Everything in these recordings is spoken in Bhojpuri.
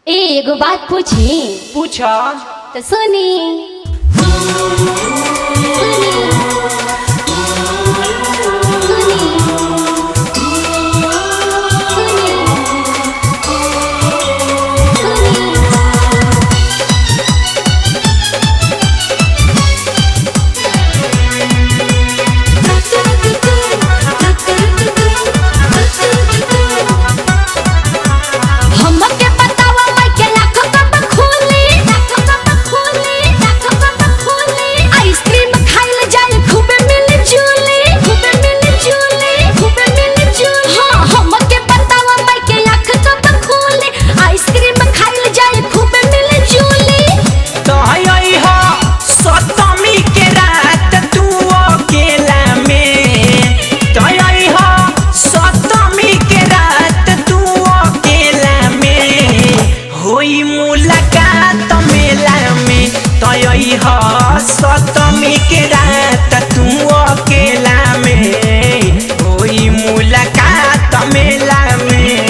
एगो बात पूछी। पूछा तो सुनी सप्तमी के रात तू अकेला में होई मुलाकात मेला में।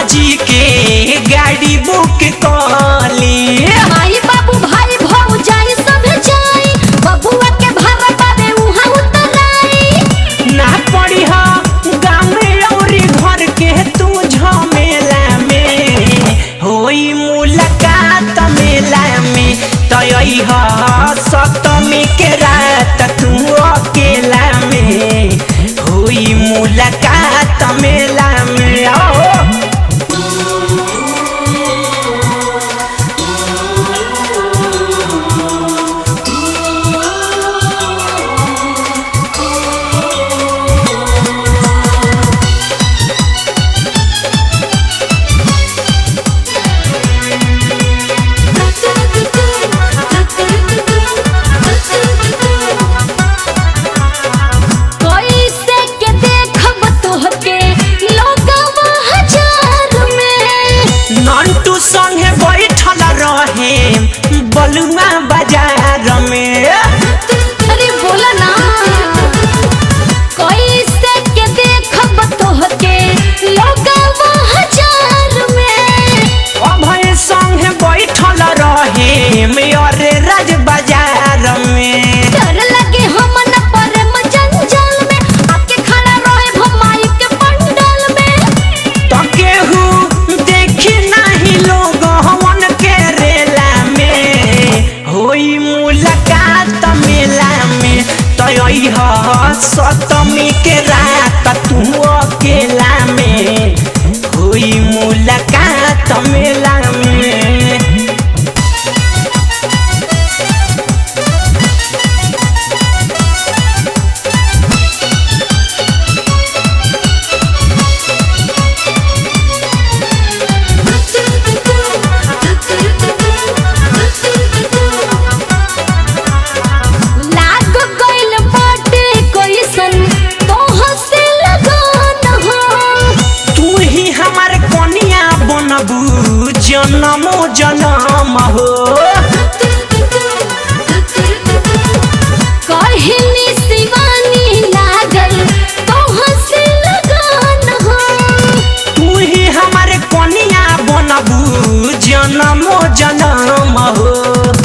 जी के गाड़ी बुक कली माई बाबू भाई भौजाई सब जाई बबुआ के भाड़ा पावे उहाँ उतराई ना पड़ी हा गाँव और घर के तू झमेला में होई मुलाकात मेला में। तई हा सप्तमी के रात तू अकेला में होई मुलाकात मेला में। आओ संगे बैठल रहे बलुआ बाजार में। अरे बोला ना कैसे के देखब तोहके लोगवा हजार में। अभय संगे बैठल रहे मेरे राज बाजार में। डर लगे हमन परम जंजाल में आके खड़ा रहे भमाई के पंडाल में। तो केहू देखी नहीं लोग हवन के रेला में होई मुलाकात मेला में। तई हा सप्तमी के रात तू अकेला में होई मुलाकात मेला में। जन्मो जन्म हो कहनी शिवानी लागल तोहर से लगन हो। तू ही हमारे कनिया बनबू जन्मो जन्म हो।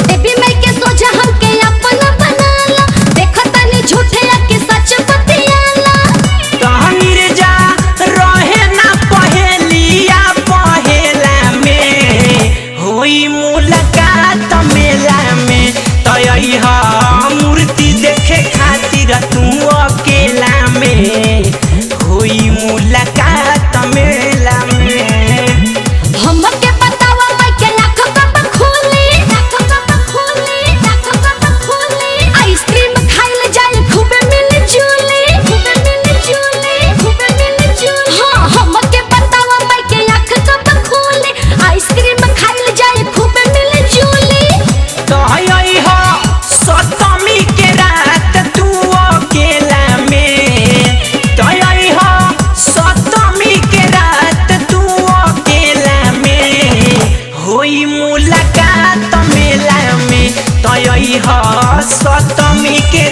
देवी माई के सोचा हमके अपन बनाला देखतनी झूठे के सच बतियाला। कहानी रे जा रहे ना पहेलिया पहेला में होई मुलाकात मेला में। तई हा मूर्ति देखे खातिर तू अकेला में होई मुलाकात मेला में। हमके बतावा माई के आँख कब खोली के